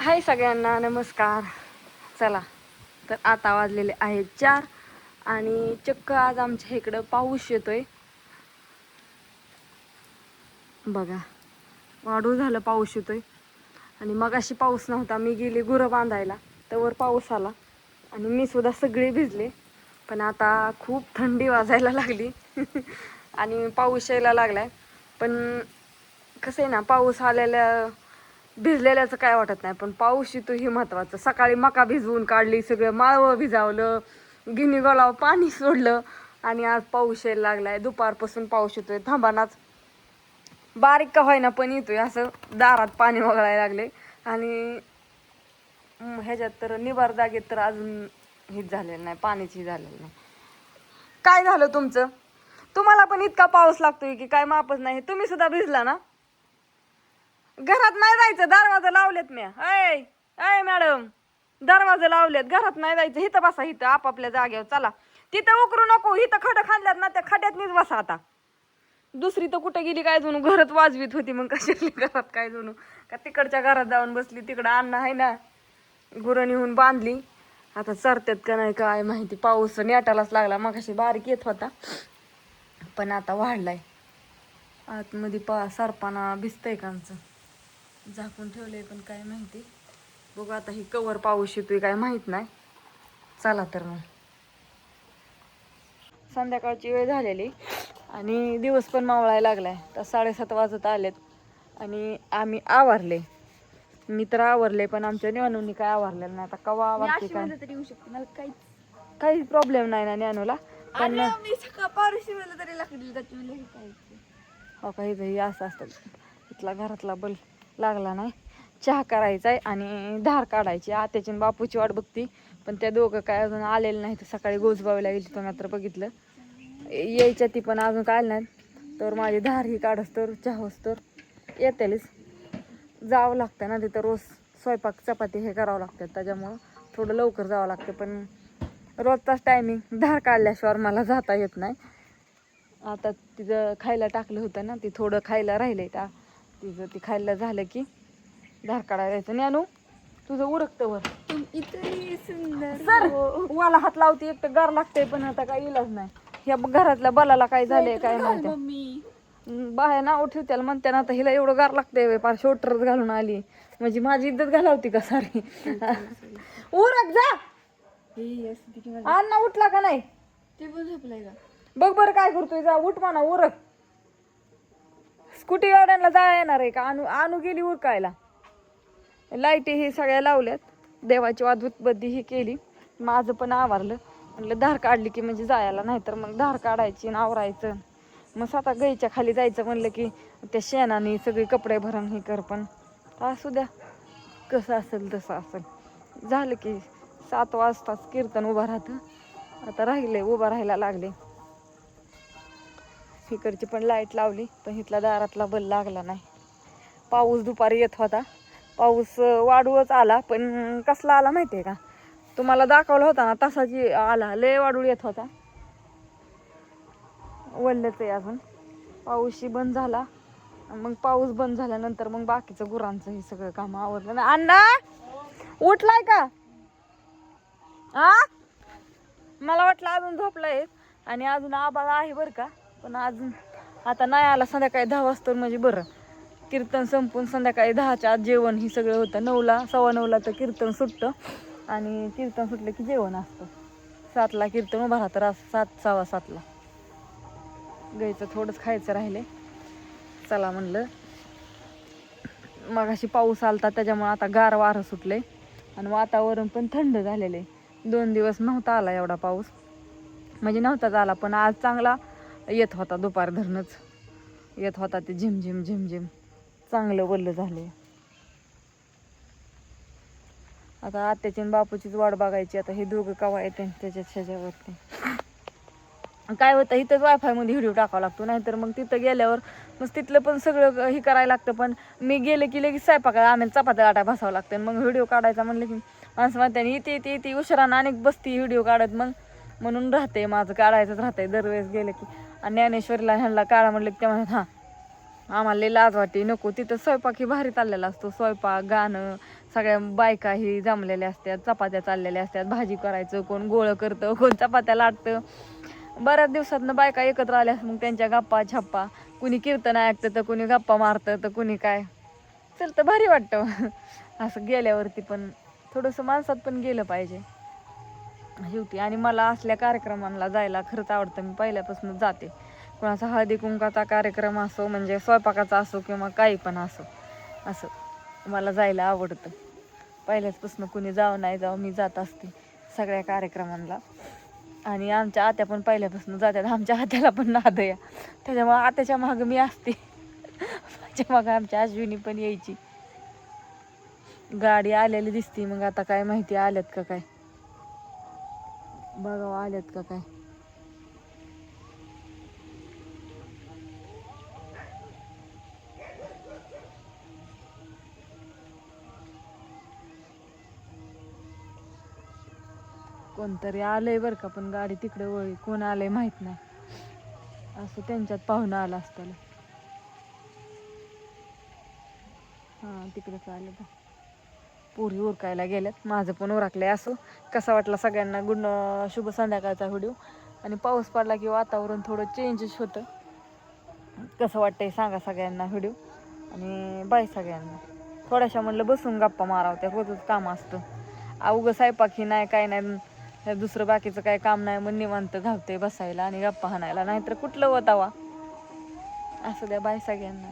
हाय सगळ्यांना नमस्कार. चला तर आता वाजलेले आहेत 4 आणि चक्क आज आमच्या इकडं पाऊस येतोय बघा. वाढू झालं पाऊस येतोय आणि मगाशी पाऊस नव्हता. मी गेली गुरं बांधायला तर पाऊस आला आणि मी सुद्धा सगळी भिजले. पण आता खूप थंडी वाजायला लागली आणि पाऊस यायला लागलाय. पण कसं आहे ना, पाऊस आलेल्या भिजलेल्याचं काय वाटत नाही, पण पाऊस येतो हे महत्वाचं. सकाळी मका भिजवून काढली, सगळं माळवं भिजावलं, गिनी गोलाव पाणी सोडलं आणि आज पाऊस यायला लागलाय. दुपारपासून पाऊस येतोय, थांबानाच बारीक का होईना पण येतोय. असं दारात पाणी वगळायला लागले आणि ह्याच्यात तर निबार जागेत तर अजून हेच झालेलं नाही, पाणीच झालेलं नाही. काय झालं तुमचं? तुम्हाला पण इतका पाऊस लागतोय की काय मापच नाही. तुम्ही सुद्धा भिजला ना? घरात नाही जायचं, दरवाजा लावलेत मी. ऐ ऐ मॅडम, दरवाजे लावलेत, घरात नाही जायचं. इथं बसा, इथं आपापल्या जागेवर. चला तिथं उकरू नको, इथं खडं खांदल्यात ना, त्या खड्यातनीच बसा. आता दुसरी तर कुठे गेली काय जणू, घरात वाजवीत होती मग कशाली घरात काय जणू का तिकडच्या घरात जाऊन बसली. तिकडं अन्न आहे ना, गुरं नेऊन बांधली. आता चरत्यात का नाही काय माहिती. पाऊस नेटालाच लागला, मग अशी बारीक येत होता पण आता वाढलाय. आतमध्ये सरपाना भिजतंय का आमचं, झाकून ठेवलंय पण काय माहिती. बघू आता ही कवर पाऊस येतोय काय माहित नाही. चला तर मग. संध्याकाळची वेळ झालेली आणि दिवस पण मावळायला लागलाय. तर 7:30 वाजत आलेत आणि आम्ही आवरले. मी तर आवरले पण आमच्या न्यानूनी काय आवरलेलं नाही. आता कवा आवरते काय तरी येऊ शकते मला, काही प्रॉब्लेम नाही ना न्यानूला. पण मी सकाळ पारुशी वेळेला तरी लागली हो काही असं असतं. इथला घरातला बल लागला नाही. चहा करायचा आहे आणि धार काढायची. आत्याची बापूची वाट बघती पण त्या दोघं काय अजून आलेलं नाही. तर सकाळी गोसबावीला गेली तर मात्र बघितलं यायच्या, ती पण अजून काय आली नाही. तर माझी धार ही काढस तर चहास तर येतेच. जावं लागतं ना तिथं, रोज स्वयंपाक चपाती हे करावं लागतं. त्याच्यामुळं थोडं लवकर जावं लागतं. पण रोजचाच टायमिंग, धार काढल्याशिवाय मला जाता येत नाही. आता तिचं खायला टाकलं होतं ना, ती थोडं खायला राहिलंय. तिचं ती खायला झालं की धार काढायला यायचं. न्यानू तुझं उरकतं वर इतकी सुंदर सर वाला हात लावते. एक तर गार लागते पण आता काही इलाज नाही. ह्या घरातल्या बलाला काय झालंय काय माहिती. बाहेर नाव ठेवत्याला म्हणते ना, आता हिला एवढं गार लागतंय. फार शोटरच घालून आली म्हणजे माझी इज्जत घालावती का सारी. उरक जा. अण्णा उठला का नाही? ते पण झोपलाय का बघ बरं. काय करतोय? जा उठ म्हणा, उरक. स्कूटी गाड्यांना जायला येणार आहे का? आणू गेली उरकायला. लाईटी ही सगळ्या लावल्यात, देवाची वादबद्दी ही केली. माझं पण आवरलं. म्हणलं धार काढली की म्हणजे जायला, नाही तर मग धार काढायची आणि आवरायचं. मग स्वतः गाईच्या खाली जायचं म्हणलं की त्या शेणाने सगळे कपडे भरण हे कर. पण असू द्या, कसं असेल तसं असेल. झालं की 7 वाजताच कीर्तन उभं राहतं. आता राहिले, उभं राहायला लागले. इकडची पण लाईट लावली पण इथला दारातला बल लागला नाही. पाऊस दुपारी येत होता. पाऊस वाढूच आला पण कसला आला माहिती आहे का? तुम्हाला दाखवला होता ना तसाची आला. लय वाढूळ येत होता. वल्लच आहे अजून. पाऊसही बंद झाला. मग पाऊस बंद झाल्यानंतर मग बाकीचं गुरांचं हे सगळं काम आवरलं ना. अण्णा उठलाय का? मला वाटलं अजून झोपलाय आणि अजून आबाळ आहे बरं का. पण अजून आता नाही आला. संध्याकाळी 10 वाजता म्हणजे बरं. कीर्तन संपून संध्याकाळी 10च्या आत जेवण ही सगळं होतं. 9ला 9:15ला तर कीर्तन सुटतं आणि कीर्तन सुटलं की जेवण असतं. 7ला कीर्तन उभा राहतं. 7 7:15ला गायचं थोडंच खायचं राहिले. चला म्हणलं. मगाशी पाऊस आलता त्याच्यामुळे आता गार वारं सुटले आणि वातावरण पण थंड झालेले. 2 दिवस नव्हता आला एवढा पाऊस, म्हणजे नव्हताच आला. पण आज चांगला येत होता. दुपार धरणच येत होता. ते झिमझिम झिमझिम चांगलं वल्ल झाले. आता आत्याची आणि बापूचीच वाट बघायची. आता हे दोघं कवा येते त्याच्या ह्याच्यावरती काय होतं. इथंच वायफाय मध्ये व्हिडिओ टाकावा लागतो, नाहीतर मग तिथं गेल्यावर मग तिथलं पण सगळं हे करायला लागतं. पण मी गेले की लगेच स्वयंपाकाला आम्हाला चपात्या लाटाय बसावं लागतं. मग व्हिडिओ काढायचा म्हणलं की माणसं म्हणते इथे उशिरानं अनेक बसती व्हिडिओ काढत. मग म्हणून राहते माझं, काढायचंच राहतंय दरवेळेस गेले की. आणि ज्ञानेश्वरीला ह्यांना काढा म्हणलं की ते म्हणतात आम्हाला लय लाज वाटते, नको. तिथं स्वयंपाक ही भारी चाललेला असतो. स्वयंपाक, गाणं, सगळ्या बायका ही जमलेल्या असतात, चपात्या चाललेल्या असतात, भाजी करायचं, कोण गोळं करतं, कोण चपात्या लाटतं. बऱ्याच दिवसातनं बायका एकत्र आल्या, मग त्यांच्या गप्पा छप्पा, कुणी कीर्तन ऐकतं तर कुणी गप्पा मारतं तर कुणी काय. चल तर भारी वाटतं असं गेल्यावरती. पण थोडंसं माणसात पण गेलं पाहिजे शेवटी. आणि मला असल्या कार्यक्रमांना जायला खरंच आवडतं. मी पहिल्यापासून जाते. कोणाचा हळदी कुंकाचा कार्यक्रम असो, म्हणजे स्वयंपाकाचा असो किंवा काही पण असो, असं मला जायला आवडतं. पहिल्याचपासून कुणी जाऊ नाही जाऊ मी जात असते सगळ्या कार्यक्रमांना. आणि आमच्या आत्या पण पहिल्यापासून जातात. आमच्या आत्याला पण नाद आहे, त्याच्यामुळे आत्याच्या मागं मी असते. माझ्या मागं आमच्या अश्विनी पण यायची. गाडी आलेली दिसती, मग आता काय माहिती आल्यात का काय, बघावं आल्यात का काय. कोणतरी आलंय बरं का, पण गाडी तिकडे वळली. कोण आलंय माहित नाही. असं त्यांच्यात पाहुणं आलं असतं. हां तिकडेच आलं तर पुरी उरकायला गेल्यात. माझं पण उरकलंय. असो, कसा वाटला सगळ्यांना शुभ संध्याकाळचा व्हिडिओ. आणि पाऊस पडला की वातावरण थोडं चेंजेस होतं. कसं वाटतंय सांगा सगळ्यांना व्हिडिओ. आणि बाय सगळ्यांना. थोड्याशा म्हणलं बसून गप्पा मारावं, त्या रोजच काम असतं. अवघं स्वयंपाकी नाही काय नाही, दुसरं बाकीचं काय काम नाही, मग निवांत घालते बसायला आणि गप्पा हाणायला, नाहीतर कुठलं होतावा. असं द्या, बाय सगळ्यांना.